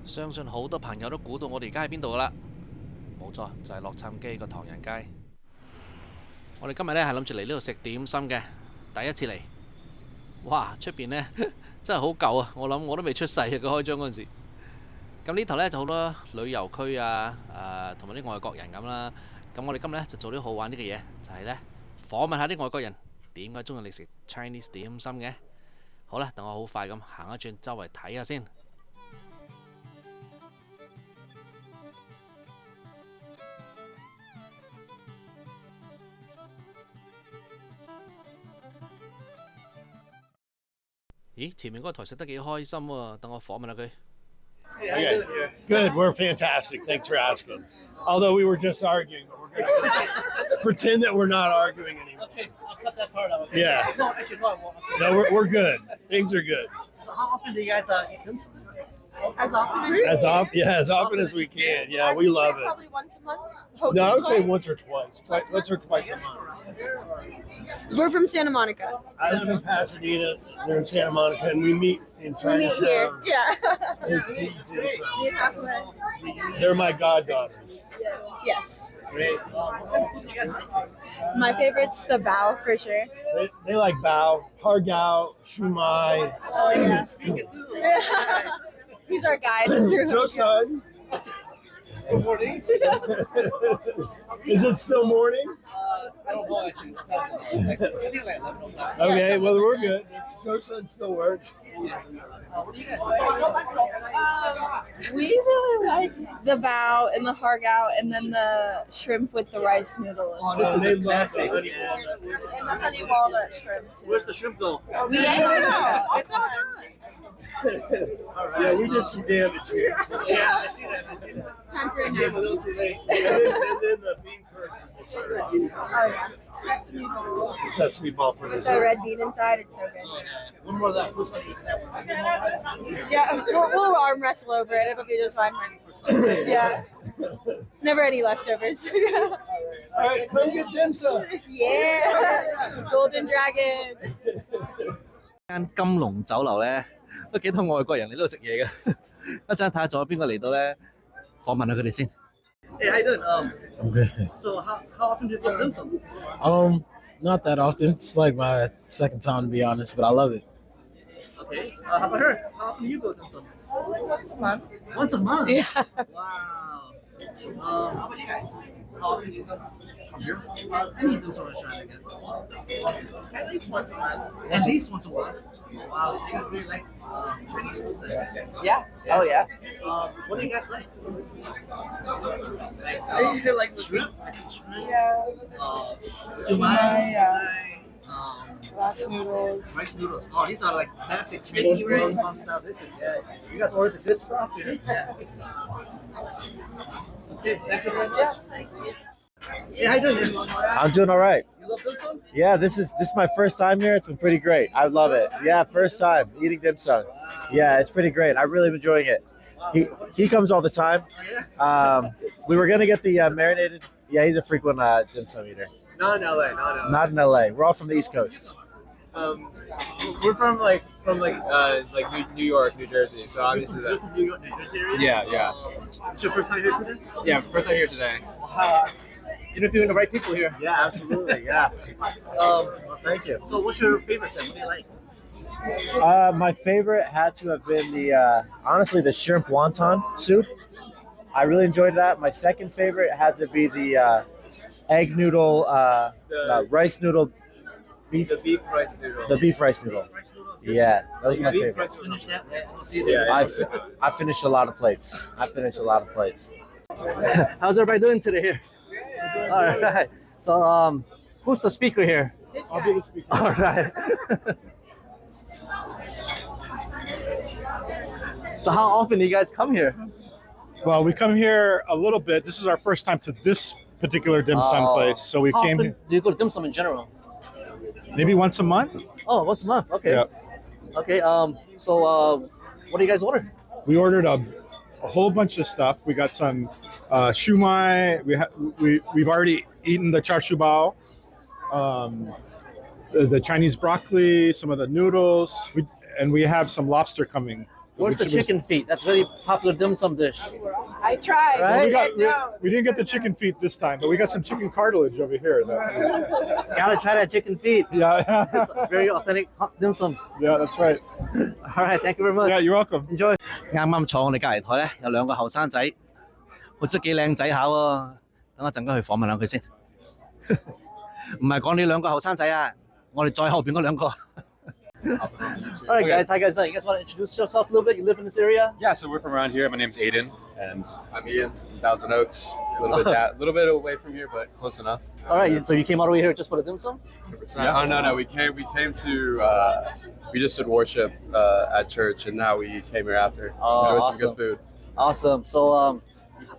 相信好多朋友都估到我哋而家喺邊度噶啦，冇錯，就係洛杉磯個唐人街。我哋今日呢係諗住嚟呢度食點心嘅，第一次嚟。哇！出邊呢真係好舊啊，我諗我都未出世嘅，佢開張嗰陣時。咁呢頭呢就好多旅遊區啊，同埋啲外國人咁啦。咁我哋今日呢就做啲好玩啲嘅嘢，就係呢訪問下啲外國人點解中意嚟食 Chinese 點心嘅。好啦，等我好快咁行一轉周圍睇下先。咦，前面嗰個台食得幾開心喎，等我訪問下佢。Okay. Good. We're fantastic. Thanks for asking. Although we were just arguing, but we're going to pretend that we're not arguing anymore. Okay, I'll cut that part out. Okay. Yeah. No, actually, no, I won't. No, we're good. Things are good. So how often do you guys eat dim sum? As often as we can. Yeah, we love it. Probably once a month. No, I would say twice. once or twice. Once or twice a month. We're from Santa Monica. I live in Pasadena. They're in Santa Monica, and we meet in We meet here. Chinatown. Yeah. to eat dim sum. Meet halfway. They're my goddaughters. Yes. Great. What food do you guys like? My favorite's the bao for sure. They like bao, hargao, shumai. Oh yeah. Speak it too. He's our guide. Joe-san. Good morning. Is it still morning? I don't know actually. I think like 11 o'clock. Okay, well, we're good. Joe-san still works. What do you guys like? We really like the bao and the hargao and then the shrimp with the rice noodles. Oh, this is They a love classic. the honey And the honey walnut shrimp too. Where's the shrimp go? We ate it all. It's all done. Yeah, we did some damage here. Yeah, I see that. Time for a I came a nap. little too late. And then the bean curd. Oh yeah. Sesame ball. The sesame ball for The dessert. red bean inside, it's so good. Oh, yeah. One more of that. Who's gonna eat that one? Yeah, we'll arm wrestle over it. It'll be just fine. Yeah. Never any leftovers. All right, come get dim sum. Yeah. Golden Dragon. 間金龍酒樓呢，都幾多外國人嚟呢度食嘢嘅。一陣睇下仲有邊個嚟到呢，訪問下佢哋先。Hey, how you doing? I'm good. So how often do you get dim sum? Not that often. It's like my second time, to be honest, but I love it. Okay. How about her? How often do you go dim sum? Once a month. Once a month? Yeah. Wow. How about you guys? How often do you come here? Any dim sum restaurant, I guess. At least once a month. At least once a month. Wow, so you guys really like Chinese food then? Yeah. Oh yeah. What do you guys like? Like Shrimp? I see shrimp. Yeah. Sumai. Rice noodles. Rice noodles. Oh, these are like classic Chinese style dishes. Yeah. You guys ordered the good stuff here. Yeah. Okay, thank you very much. Hey, how you doing? I'm doing all right. You love dim sum? Yeah, this is my first time here. It's been pretty great. I love it. Yeah, first time eating dim sum. Yeah, it's pretty great. I'm really enjoying it. He comes all the time. We were gonna get the marinated. Yeah, he's a frequent dim sum eater. Not in LA, not in LA. Not in LA. We're all from the East Coast. We're from New York, New Jersey. So obviously You're that. from New York, New Jersey area? Yeah. It's your first time here today? Yeah, first time here today. Interviewing the right people here. Yeah, absolutely. Yeah. Well, thank you. So what's your favorite thing? What do you like? My favorite had to have been honestly the shrimp wonton soup. I really enjoyed that. My second favorite had to be the egg noodle, rice noodle, beef. The beef rice noodle. The beef rice noodle. Yeah, that was my Beef favorite. rice Finish that. We'll see you Yeah, there. I finished a lot of plates. How's everybody doing today here? All right. So, who's the speaker here? I'll be the speaker. All right. So, how often do you guys come here? Well, we come here a little bit. This is our first time to this particular dim sum place, so we How came often here do you go to dim sum in general? maybe once a month. Oh, once a month. Okay. Yeah. Okay. So, what do you guys order? We ordered a whole bunch of stuff. We got some shumai. We've already eaten the char siu bao, the Chinese broccoli, some of the noodles, and we have some lobster coming Where's the chicken feet? That's a really popular dim sum dish. I tried. Right? We didn't get the chicken feet this time, but we got some chicken cartilage over here. Gotta try that chicken feet. Yeah. It's very authentic dim sum. Yeah, that's right. All right, thank you very much. Yeah, you're welcome. Enjoy. 啱啱坐我哋隔離台咧，有兩個後生仔，好似都幾靚仔下喎。等我陣間去訪問下佢先。唔係講你兩個後生仔啊，我哋再後邊嗰兩個。All right, guys. Hi, guys. You guys want to introduce yourself a little bit? You live in this area? Yeah, so we're from around here. My name's Aiden, and I'm Ian from Thousand Oaks. A little bit away from here, but close enough. All right. So you came all the way here just for the dim sum? Oh no, we came to we just did worship at church, and now we came here after. Oh, Enjoy awesome. some good food. Awesome. So,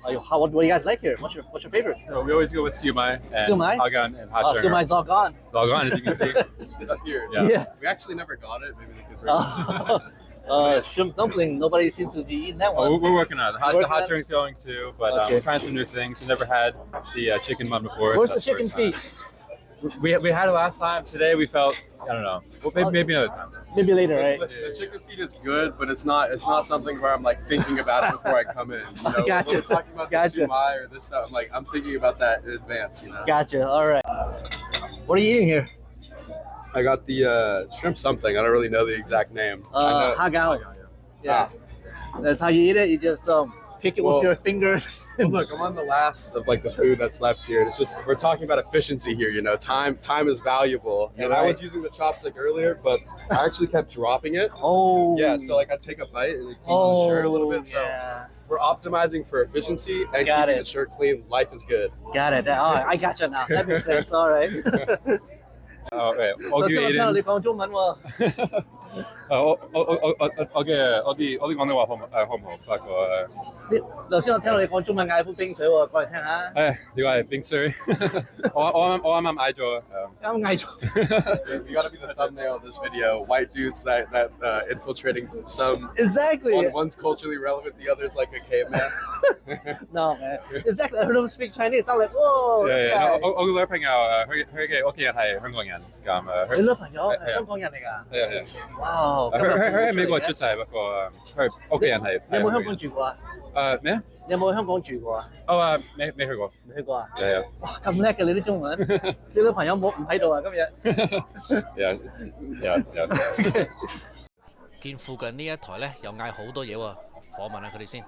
what do you guys like here? What's your favorite? so we always go with siumai and Siumai? hagan and hot Oh, churn. siumai's all gone. It's all gone, as you can see. Disappeared. Yeah. We actually never got it. Maybe they could bring us. Shrimp dumpling. Nobody seems to be eating that Oh, one. we're working on it. The Working on hot it? churn's going too, but Okay. we're trying some new things. We never had the chicken bun before. Where's so the that's chicken first time. feet? We had it last time. Today we felt, I don't know. Well, maybe another time. Maybe later, right? Listen, the chicken feet is good, but it's not something where I'm like thinking about it before I come in. You know, Gotcha. when we're talking about Gotcha. the siumai or this stuff, I'm thinking about that in advance. You know. Gotcha. All right. What are you eating here? I got the shrimp something. I don't really know the exact name. I know- Hagao. Yeah. That's how you eat it. You just pick it with Well- your fingers. Well, look, I'm on the last of like the food that's left here. It's just we're talking about efficiency here. You know, time is valuable. Yeah, And I right. was using the chopstick earlier, but I actually kept dropping it. Oh. Yeah, so like I take a bite and it keeps Oh, the shirt a little bit. So yeah. we're optimizing for efficiency and Got keeping it. the shirt clean. Life is good. Got it. All right. I gotcha now. That makes sense. All right. Oh, okay. I'll 頭 give 先 you 我聽到 Aiden. 你講中文喎。我好唔好？不過頭先我聽到你講中文嗌杯冰水喎，過嚟聽下。呢個係冰水。我啱啱嗌咗。啱嗌咗。You gotta be the thumbnail of this video. White dudes that infiltrating some. Exactly. One's culturally relevant, the other's like a caveman. No, man. Exactly. I heard him speak Chinese. I'm like, whoa, this guy. 我個女朋友佢嘅屋企人係香港人咁你女朋友係香港人嚟㗎？係哇！佢喺美國出世，不過佢屋企人係。你有冇香港住過啊？咩啊？你有冇香港住過啊？未去過。未去過啊？係啊。哇！咁叻嘅你啲中文，你女朋友唔喺度啊？今日。有。見附近呢一台咧又嗌好多嘢喎，訪問下佢哋先。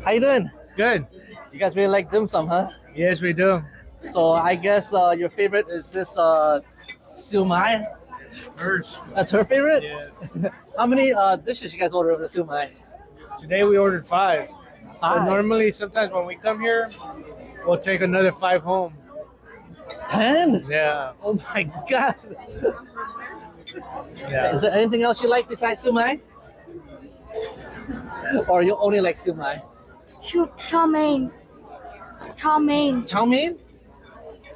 How you doing? Good. You guys really like dim sum, huh? Yes, we do. So I guess your favorite is this siumai. Hers. That's her favorite? Yeah. How many dishes you guys order of the siumai? Today we ordered 5. But 5. normally, sometimes when we come here, we'll take another 5 home. 10? Yeah. Oh my god. Yeah. Is there anything else you like besides siumai? Or you only like siumai? Chow mein. Chow mein. Chow mein?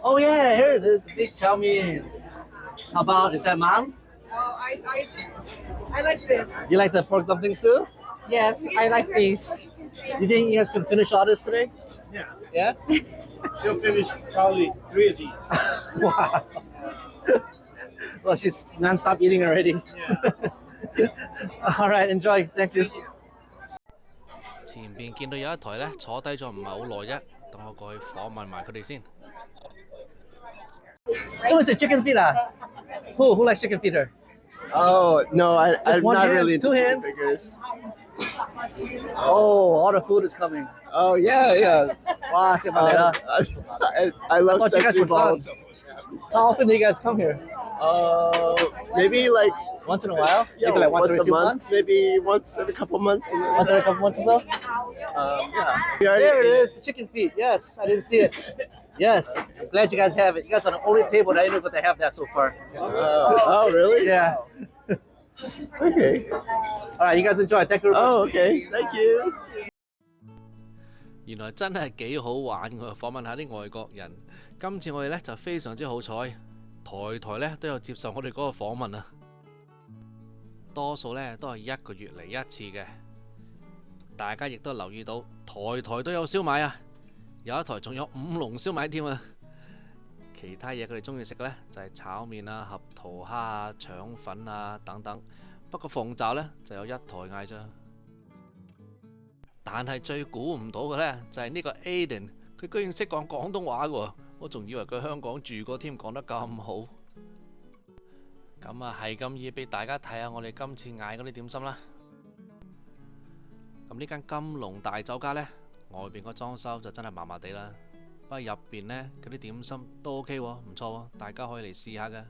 Oh yeah, here it is, the big chow mein. How about, is that mom? I like this. You like the pork dumplings too? Yes, I like these. You think you guys can finish all this today? Yeah. Yeah? She'll finish probably 3 of these. Wow. Well, she's non-stop eating already. Yeah. All right, enjoy. Thank you. 前邊見到有一台咧，坐低咗唔係好耐啫，等我過去訪問埋佢哋先。Oh, it's a chicken feet. Who likes chicken feet here? Oh no, I'm one not hand, really into 2 chicken hands? fingers. Oh, all the food is coming. Oh yeah. Wow, say about that. I love thought you guys sesame were done. balls. How often do you guys come here? Maybe like Once in a while? yeah, Maybe like once every a 2 month, months? maybe once every couple months. Once every couple months or so? Yeah. We already There it ate is, the chicken feet. Yes, I didn't see it. Yes, I'm glad you guys have it. You guys are the only table that I know that have that so far. Oh really? Yeah. Okay. All right, you guys enjoy. Thank you very much. Oh okay. Thank you. 原來真係幾好玩喎！訪問下啲外國人。今次我哋咧就非常之好彩，台咧都有接受我哋嗰個訪問啊。多數咧都係1個月嚟一次嘅。大家亦都留意到，台都有燒賣啊！有一台仲有5籠燒賣添啊！其他嘢佢哋中意食咧就係炒麵啊、合桃蝦啊、腸粉啊等等。不過鳳爪呢就有一台嗌啫。但係最估唔到嘅呢，就係呢個 Aiden， 佢居然識講廣東話嘅喎，我仲以為佢香港住過添，講得咁好。咁啊係咁易俾大家睇下我哋今次嗌嗰啲點心啦。咁呢間金龍大酒家呢，外邊個裝修就真係麻麻地啦，不過入邊呢嗰啲點心都 OK 喎，唔錯喎，大家可以嚟試下嘅。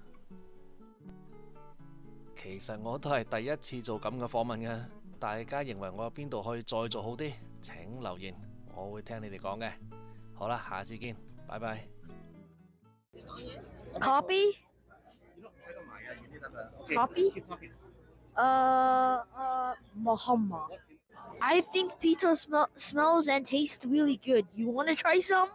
其實我都係第一次做咁嘅訪問嘅，大家認為我有邊度可以再做好啲，請留言，我會聽你哋講嘅。好啦，下次見，拜拜。Copy? Copy? Muhammad. I think pizza smells and tastes really good. You want to try some?